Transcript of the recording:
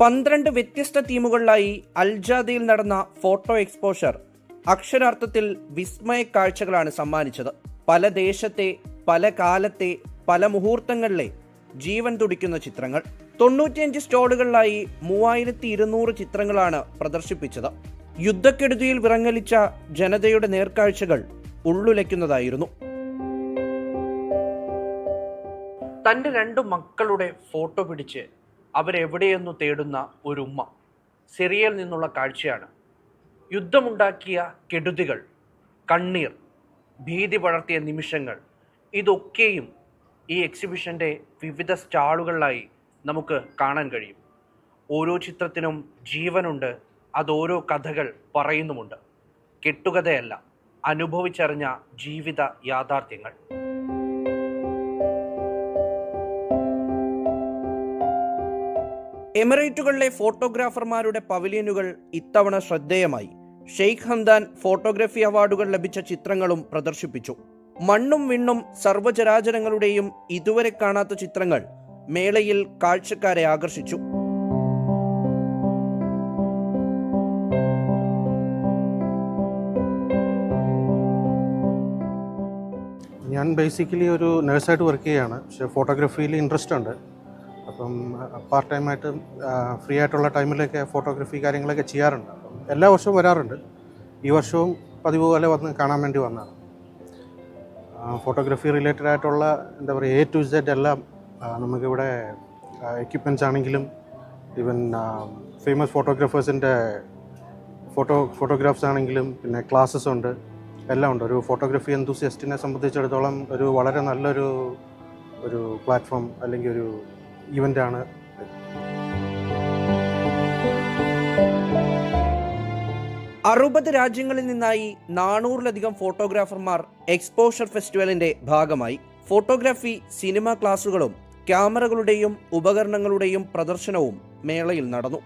12 വ്യത്യസ്ത തീമുകളിലായി അൽജാദയിൽ നടന്ന photo exposure അക്ഷരാർത്ഥത്തിൽ വിസ്മയ കാഴ്ചകളാണ് സമ്മാനിച്ചത്. പല ദേശത്തെ, പല കാലത്തെ, പല മുഹൂർത്തങ്ങളിലെ ജീവൻ തുടിക്കുന്ന ചിത്രങ്ങൾ. 95 സ്റ്റോളുകളിലായി 3200 ചിത്രങ്ങളാണ് പ്രദർശിപ്പിച്ചത്. യുദ്ധക്കെടുതിയിൽ വിറങ്ങലിച്ച ജനതയുടെ നേർക്കാഴ്ചകൾ ഉള്ളുലയ്ക്കുന്നതായിരുന്നു. തൻ്റെ 2 മക്കളുടെ ഫോട്ടോ പിടിച്ച് അവരെവിടെയെന്നു തേടുന്ന ഒരു ഉമ്മ. സിറിയയിൽ നിന്നുള്ള കാഴ്ചയാണ്. യുദ്ധമുണ്ടാക്കിയ കെടുതികൾ, കണ്ണീർ, ഭീതി പടർത്തിയ നിമിഷങ്ങൾ, ഇതൊക്കെയും ഈ എക്സിബിഷൻ്റെ വിവിധ സ്റ്റാളുകളിലായി നമുക്ക് കാണാൻ കഴിയും. ഓരോ ചിത്രത്തിനും ജീവനുണ്ട്, അതോരോ കഥകൾ പറയുന്നുമുണ്ട്. കെട്ടുകഥയല്ല, അനുഭവിച്ചറിഞ്ഞ ജീവിത യാഥാർത്ഥ്യങ്ങൾ. എമിറേറ്റുകളിലെ ഫോട്ടോഗ്രാഫർമാരുടെ പവലിയനുകൾ ഇത്തവണ ശ്രദ്ധേയമായി. ഷെയ്ഖ് ഹംദാൻ ഫോട്ടോഗ്രാഫി അവാർഡുകൾ ലഭിച്ച ചിത്രങ്ങളും പ്രദർശിപ്പിച്ചു. മണ്ണും വിണ്ണും സർവ്വചരാചരങ്ങളുടെയും ഇതുവരെ കാണാത്ത ചിത്രങ്ങൾ മേളയിൽ കാഴ്ചക്കാരെ ആകർഷിച്ചു. ഞാൻ ബേസിക്കലി ഒരു നഴ്സായിട്ട് വർക്ക് ചെയ്യുകയാണ്. പക്ഷേ ഫോട്ടോഗ്രാഫിയിൽ ഇൻട്രസ്റ്റ് ഉണ്ട്. അപ്പം പാർട്ട് ടൈമായിട്ട് ഫ്രീ ആയിട്ടുള്ള ടൈമിലൊക്കെ ഫോട്ടോഗ്രാഫി കാര്യങ്ങളൊക്കെ ചെയ്യാറുണ്ട്. അപ്പം എല്ലാ വർഷവും വരാറുണ്ട്. ഈ വർഷവും പതിവ് പോലെ വന്ന് കാണാൻ വേണ്ടി വന്നതാണ്. ഫോട്ടോഗ്രാഫി റിലേറ്റഡ് ആയിട്ടുള്ള എന്താ പറയുക, A to Z എല്ലാം നമുക്കിവിടെ എക്യുപ്മെൻറ്റ്സ് ആണെങ്കിലും ഈവൻ ഫേമസ് ഫോട്ടോഗ്രാഫേഴ്സിൻ്റെ ഫോട്ടോഗ്രാഫ്സ് ആണെങ്കിലും പിന്നെ ക്ലാസ്സസ് ഉണ്ട്, എല്ലാം ഉണ്ട്. ഒരു ഫോട്ടോഗ്രാഫി എന്തൂസിയസ്റ്റിനെ സംബന്ധിച്ചിടത്തോളം ഒരു വളരെ നല്ലൊരു പ്ലാറ്റ്ഫോം അല്ലെങ്കിൽ ഒരു ഇവൻ്റാണ്. 60 രാജ്യങ്ങളിൽ നിന്നായി 400-ലധികം ഫോട്ടോഗ്രാഫർമാർ എക്സ്പോഷർ ഫെസ്റ്റിവലിന്റെ ഭാഗമായി. ഫോട്ടോഗ്രാഫി, സിനിമ ക്ലാസുകളും ക്യാമറകളുടെയും ഉപകരണങ്ങളുടെയും പ്രദർശനവും മേളയിൽ നടന്നു.